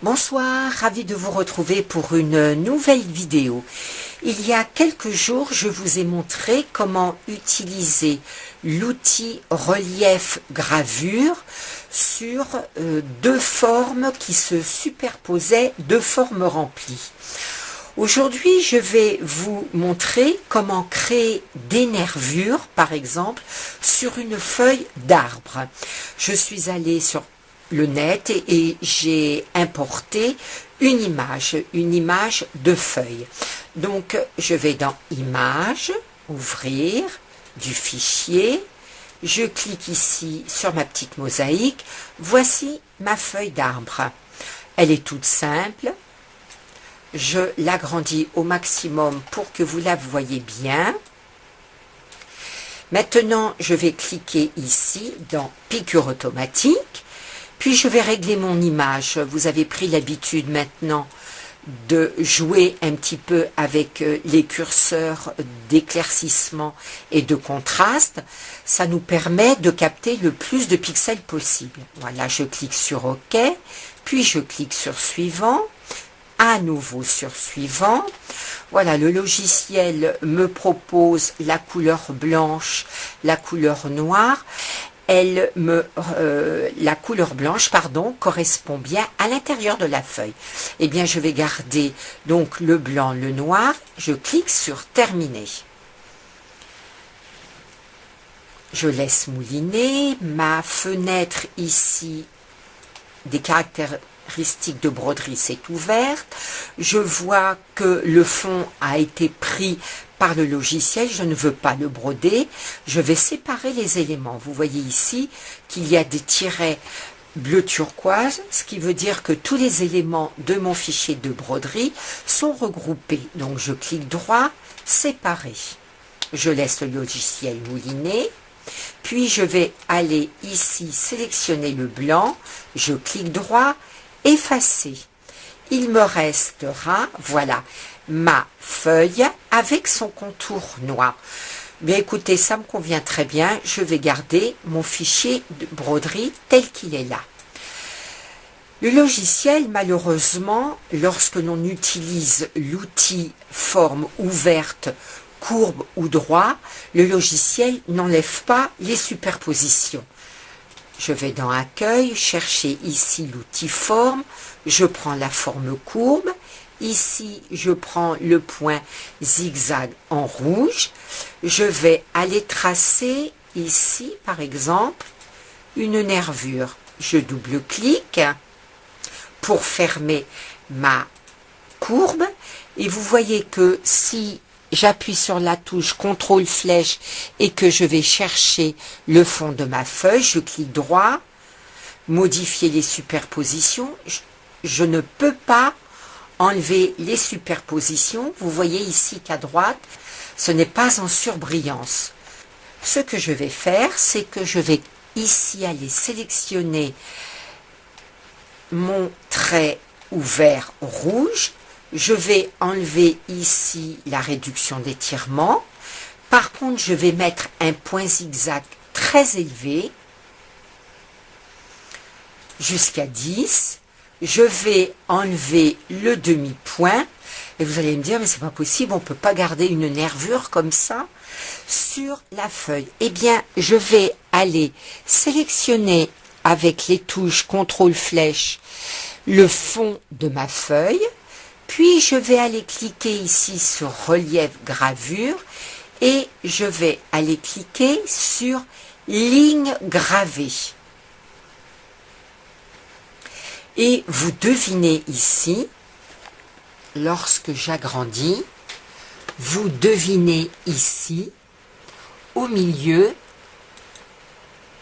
Bonsoir, ravi de vous retrouver pour une nouvelle vidéo. Il y a quelques jours, je vous ai montré comment utiliser l'outil relief gravure sur deux formes qui se superposaient, deux formes remplies. Aujourd'hui, je vais vous montrer comment créer des nervures, par exemple, sur une feuille d'arbre. Je suis allée sur le net et j'ai importé une image de feuille. Donc, je vais dans Images, Ouvrir, du fichier. Je clique ici sur ma petite mosaïque. Voici ma feuille d'arbre. Elle est toute simple. Je l'agrandis au maximum pour que vous la voyez bien. Maintenant, je vais cliquer ici dans Piqûre automatique. Puis je vais régler mon image. Vous avez pris l'habitude maintenant de jouer un petit peu avec les curseurs d'éclaircissement et de contraste. Ça nous permet de capter le plus de pixels possible. Voilà, je clique sur OK, puis je clique sur Suivant, à nouveau sur Suivant. Voilà, le logiciel me propose la couleur blanche, la couleur noire. La couleur blanche, correspond bien à l'intérieur de la feuille. Eh bien, je vais garder donc le blanc, le noir. Je clique sur Terminer. Je laisse mouliner. Ma fenêtre ici, des caractéristiques de broderie, s'est ouverte. Je vois que le fond a été pris par le logiciel, je ne veux pas le broder, je vais séparer les éléments. Vous voyez ici qu'il y a des tirets bleu turquoise, ce qui veut dire que tous les éléments de mon fichier de broderie sont regroupés. Donc je clique droit, séparer. Je laisse le logiciel mouliner, puis je vais aller ici sélectionner le blanc, je clique droit, effacer. Il me restera, voilà, ma feuille avec son contour noir. Bien écoutez, ça me convient très bien. Je vais garder mon fichier de broderie tel qu'il est là. Le logiciel, malheureusement, lorsque l'on utilise l'outil forme ouverte, courbe ou droit, le logiciel n'enlève pas les superpositions. Je vais dans Accueil, chercher ici l'outil forme, je prends la forme courbe. Ici, je prends le point zigzag en rouge. Je vais aller tracer ici, par exemple, une nervure. Je double-clique pour fermer ma courbe. Et vous voyez que si j'appuie sur la touche CTRL flèche et que je vais chercher le fond de ma feuille, je clique droit, modifier les superpositions. Je ne peux pas enlever les superpositions. Vous voyez ici qu'à droite, ce n'est pas en surbrillance. Ce que je vais faire, c'est que je vais ici aller sélectionner mon trait ouvert rouge. Je vais enlever ici la réduction d'étirement. Par contre, je vais mettre un point zigzag très élevé, jusqu'à 10. Je vais enlever le demi-point et vous allez me dire mais c'est pas possible, on peut pas garder une nervure comme ça sur la feuille. Eh bien, je vais aller sélectionner avec les touches CTRL flèche le fond de ma feuille, puis je vais aller cliquer ici sur relief gravure et je vais aller cliquer sur ligne gravée. Et vous devinez ici, lorsque j'agrandis, vous devinez ici, au milieu,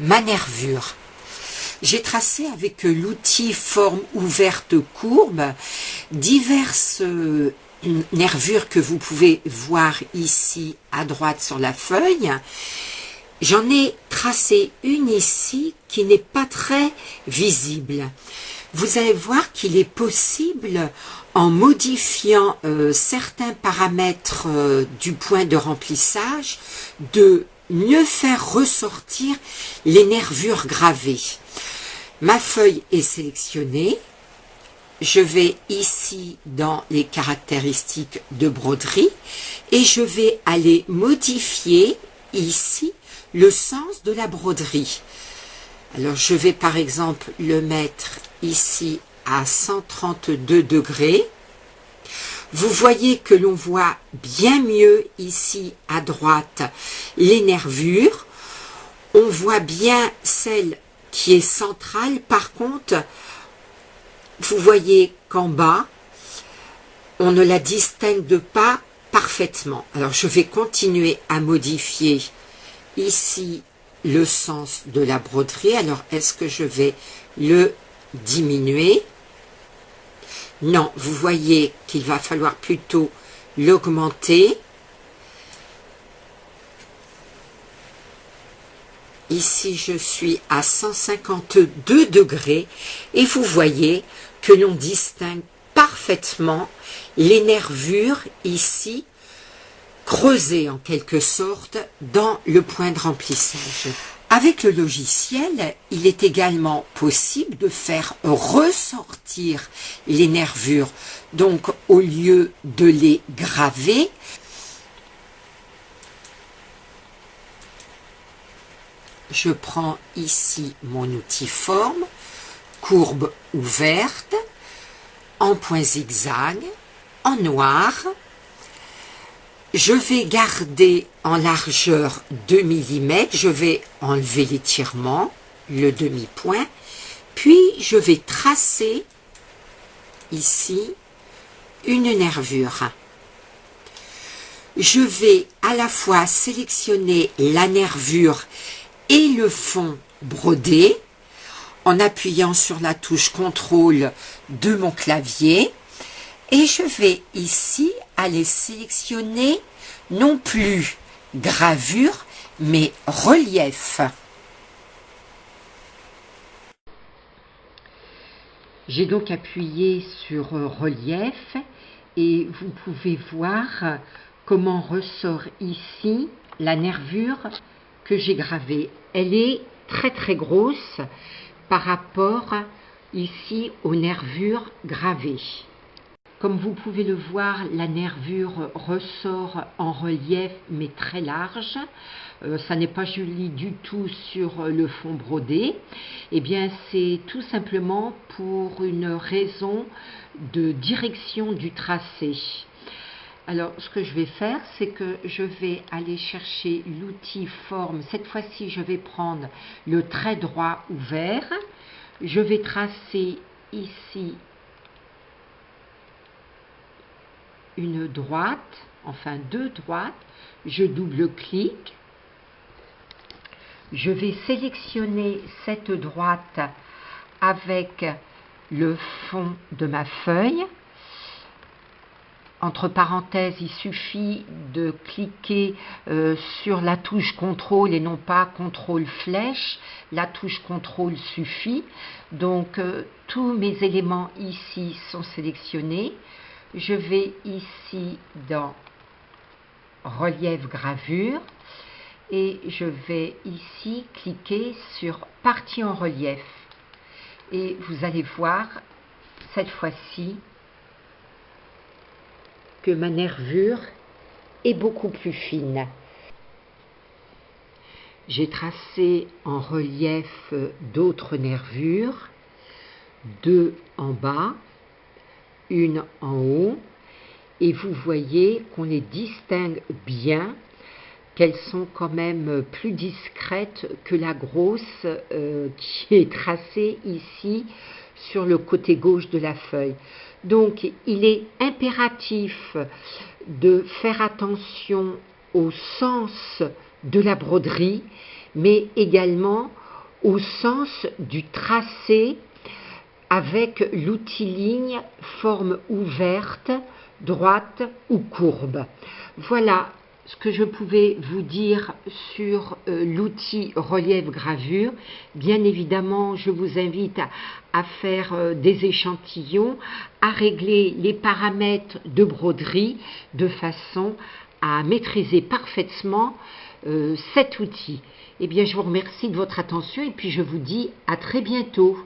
ma nervure. J'ai tracé avec l'outil forme ouverte courbe diverses nervures que vous pouvez voir ici à droite sur la feuille. J'en ai tracé une ici qui n'est pas très visible. Vous allez voir qu'il est possible, en modifiant certains paramètres du point de remplissage, de mieux faire ressortir les nervures gravées. Ma feuille est sélectionnée. je vais ici dans les caractéristiques de broderie et je vais aller modifier ici le sens de la broderie. Alors je vais par exemple le mettre ici à 132 degrés. Vous voyez que l'on voit bien mieux ici à droite les nervures. On voit bien celle qui est centrale. Par contre, vous voyez qu'en bas, on ne la distingue pas parfaitement. Alors je vais continuer à modifier ici le sens de la broderie. Alors est-ce que je vais le diminuer? Non, vous voyez qu'il va falloir plutôt l'augmenter. Ici, je suis à 152 degrés et vous voyez que l'on distingue parfaitement les nervures ici, creusées en quelque sorte dans le point de remplissage. Avec le logiciel, il est également possible de faire ressortir les nervures. Donc, au lieu de les graver, je prends ici mon outil forme, courbe ouverte, en point zigzag, en noir. Je vais garder en largeur 2 mm, je vais enlever l'étirement, le demi-point, puis je vais tracer ici une nervure. Je vais à la fois sélectionner la nervure et le fond brodé en appuyant sur la touche CTRL de mon clavier et je vais ici aller sélectionner non plus gravure mais relief. J'ai donc appuyé sur relief et vous pouvez voir comment ressort ici la nervure que j'ai gravée. Elle est très grosse par rapport ici aux nervures gravées. Comme vous pouvez le voir, la nervure ressort en relief mais très large. Ça n'est pas joli du tout sur le fond brodé. Eh bien, c'est tout simplement pour une raison de direction du tracé. Alors, ce que je vais faire, c'est que je vais aller chercher l'outil forme. Cette fois-ci, je vais prendre le trait droit ouvert. Je vais tracer ici une droite, enfin deux droites. Je double-clique. Je vais sélectionner cette droite avec le fond de ma feuille. Entre parenthèses, il suffit de cliquer sur la touche CTRL et non pas CTRL flèche. La touche CTRL suffit. Donc, tous mes éléments ici sont sélectionnés. Je vais ici dans relief gravure et je vais ici cliquer sur partie en relief. Et vous allez voir cette fois-ci que ma nervure est beaucoup plus fine. J'ai tracé en relief d'autres nervures, deux en bas, une en haut, et vous voyez qu'on les distingue bien, qu'elles sont quand même plus discrètes que la grosse qui est tracée ici sur le côté gauche de la feuille. Donc, il est impératif de faire attention au sens de la broderie, mais également au sens du tracé avec l'outil ligne, forme ouverte, droite ou courbe. Voilà ce que je pouvais vous dire sur l'outil relief gravure. Bien évidemment, je vous invite à faire des échantillons, à régler les paramètres de broderie de façon à maîtriser parfaitement cet outil. Eh bien, je vous remercie de votre attention et puis je vous dis à très bientôt.